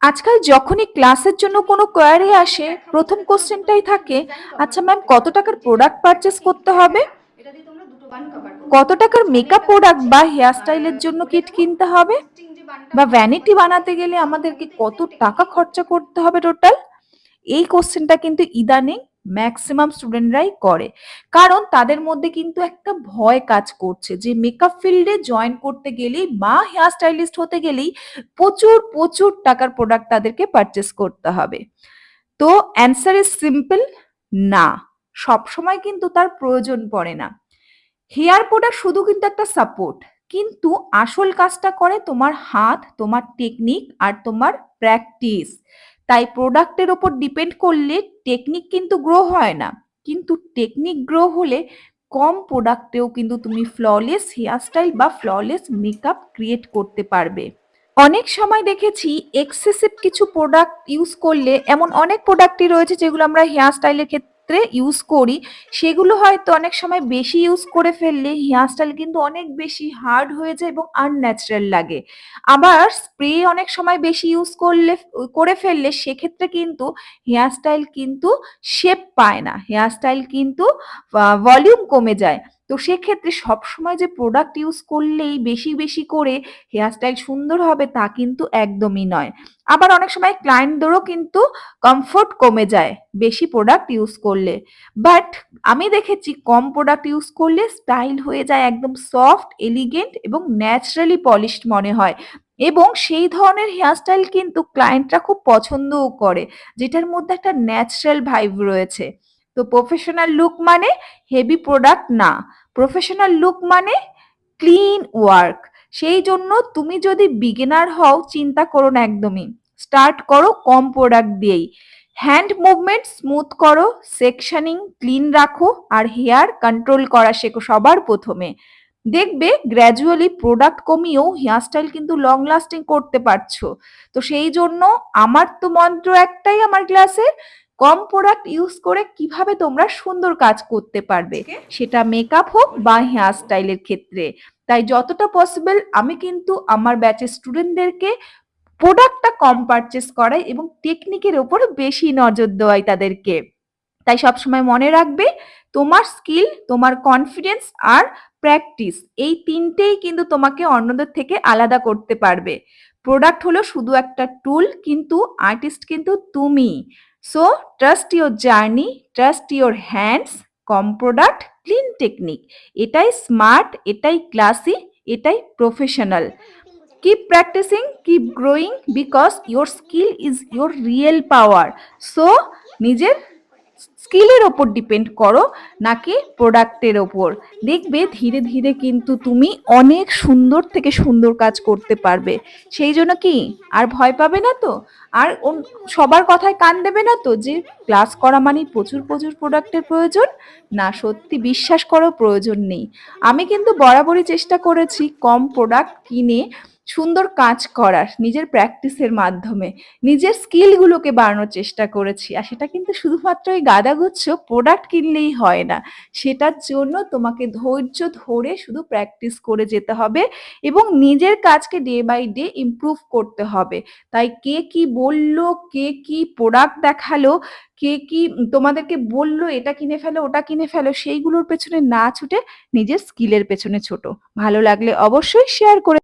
আজকাল যখনই ক্লাসের জন্য কোনো কোয়ারি আসে, প্রথম কোশ্চেনটাই থাকে, আচ্ছা ম্যাম কত টাকার প্রোডাক্ট পারচেস করতে হবে? এটা দিয়ে তোমরা দুটো বান কভার করবে। কত টাকার ছাদের মেকআপ কাছে প্রোডাক্ট আছে বা হেয়ার এবার স্টাইলের জন্য বলে কিট দেবো কিনতে হবে? এক্সিস্টিং যে বানটা বা আমরা ভ্যানিটি ব্যবহার করে বানাতে থাকি গেলে সব আমাদেরকে ভ্যানিতে কত সেম টাকা টেকনিকেই করতে খরচা হয়। করতে হবে টোটাল? এই কোশ্চেনটা কিন্তু ইদানিং ম্যাক্সিমাম স্টুডেন্টরাই করে। কারণ তাদের মধ্যে কিন্তু একটা ভয় কাজ করছে যে মেকআপ ফিল্ডে জয়েন করতে গেলেই বা হেয়ার স্টাইলিস্ট হতে গেলেই প্রচুর প্রচুর টাকার প্রোডাক্ট তাদেরকে পারচেস করতে হবে। তো অ্যান্সার ইজ সিম্পল, না, সবসময় কিন্তু তার প্রয়োজন পড়ে না। হেয়ার প্রোডাক্ট শুধু কিন্তু একটা সাপোর্ট, কিন্তু আসল কাজটা করে তোমার হাত, তোমার টেকনিক আর তোমার প্র্যাকটিস। তাই প্রোডাক্টের ওপর ডিপেন্ড করলে টেকনিক কিন্তু গ্রো হয় না, কিন্তু টেকনিক গ্রো হলে কম প্রোডাক্টেও কিন্তু তুমি ফ্ললেস হেয়ার স্টাইল বা ফ্ললেস মেকআপ ক্রিয়েট করতে পারবে। অনেক সময় দেখেছি এক্সেসিভ কিছু প্রোডাক্ট ইউজ করলে, এমন অনেক প্রোডাক্টই রয়েছে যেগুলো আমরা হেয়ার স্টাইলের ক্ষেত্রে ইউজ করি, সেগুলো হয়তো অনেক সময় বেশি ইউজ করে ফেললে হেয়ার স্টাইল কিন্তু অনেক বেশি হার্ড হয়ে যায় এবং আনন্যাচারাল লাগে। আবার স্প্রে অনেক সময় বেশি ইউজ করে ফেললে সেক্ষেত্রে কিন্তু হেয়ার স্টাইল কিন্তু শেপ পায় না, হেয়ার স্টাইল কিন্তু ভলিউম কমে যায়। তো সেক্ষেত্রে সবসময় যে প্রোডাক্ট ইউজ করলেই বেশি বেশি করে হেয়ার স্টাইল সুন্দর হবে তা কিন্তু একদমই নয়। আবার অনেক সময় ক্লায়েন্টদেরও কিন্তু কমফোর্ট কমে যায় বেশি প্রোডাক্ট ইউজ করলে। বাট আমি দেখেছি কম প্রোডাক্ট ইউজ করলে স্টাইল হয়ে যায় একদম সফট, এলিগেন্ট এবং ন্যাচারালি পলিশড মনে হয়। এবং সেই ধরনের হেয়ার স্টাইল কিন্তু ক্লায়েন্টরা খুব পছন্দও করে, যেটার মধ্যে একটা ন্যাচারাল ভাইব রয়েছে। তো প্রফেশনাল লুক মানে হেভি প্রোডাক্ট না, প্রফেশনাল লুক মানে ক্লিন ওয়ার্ক। সেই জন্য তুমি যদি বিগিনার হও চিন্তা করো না একদমই, স্টার্ট করো কম প্রোডাক্ট দিয়েই। হ্যান্ড মুভমেন্ট স্মুথ করো, সেকশনিং ক্লিন রাখো আর হেয়ার কন্ট্রোল করা শেখো সবার প্রথমে। দেখবে গ্র্যাজুয়ালি প্রোডাক্ট কমিয়েও হেয়ার স্টাইল কিন্তু লং লাস্টিং করতে পারছো। তো সেই জন্য আমার তো মন্ত্র একটাই আমার ক্লাসে, কম প্রোডাক্ট ইউজ করে কিভাবে তোমরা সুন্দর কাজ করতে পারবে, আজকে সেটা মেকআপ হোক বলবো বা একদম হেয়ার স্টাইলের ক্ষেত্রে। তাই যতটা পসিবল আমি কিন্তু আমার ব্যাচের স্টুডেন্টদেরকে প্রোডাক্টটা কম পারচেস করাই এবং টেকনিকের ওপর বেশি নজর দেওয়াই তাদেরকে। তাই সবসময় মনে রাখবে, তোমার স্কিল, তোমার কনফিডেন্স আর প্র্যাকটিস, এই তিনটেই কিন্তু তোমাকে অন্যদের থেকে আলাদা করতে পারবে। প্রোডাক্ট হলো শুধু একটা টুল, কিন্তু আর্টিস্ট কিন্তু তুমি। So trust your journey, trust your hands, com product, clean technique. এটাই স্মার্ট, এটাই ক্লাসি, এটাই professional. Keep practicing, keep growing because your skill is your real power. So নিজের স্কিলের ওপর ডিপেন্ড করো, নাকি প্রোডাক্টের ওপর। দেখবে ধীরে ধীরে কিন্তু তুমি অনেক সুন্দর থেকে সুন্দর কাজ করতে পারবে। সেই জন্য কি আর ভয় পাবে না তো? আর সবার কথায় কান দেবে না তো যে ক্লাস করা মানে প্রচুর প্রচুর প্রোডাক্টের প্রয়োজন? না, সত্যি বিশ্বাস করো, প্রয়োজন নেই। আমি কিন্তু বরাবরই চেষ্টা করেছি কম প্রোডাক্ট কিনে সুন্দর কাজ করার, নিজের প্র্যাকটিসের মাধ্যমে নিজের স্কিলগুলোকে বাড়ানোর চেষ্টা করেছি। আর সেটা কিন্তু শুধুমাত্র ওই গাদাগুচ্ছ প্রোডাক্ট কিনলেই হয় না, সেটার জন্য তোমাকে ধৈর্য ধরে শুধু প্র্যাকটিস করে যেতে হবে এবং নিজের কাজকে ডে বাই ডে ইমপ্রুভ করতে হবে। তাই কে কি বলল, কে কি প্রোডাক্ট দেখালো, কে কি তোমাদেরকে বলল এটা কিনে ফেলো ওটা কিনে ফেলো, সেইগুলোর পেছনে না ছুটে নিজের স্কিলের পেছনে ছোটো। ভালো লাগলে অবশ্যই শেয়ার করে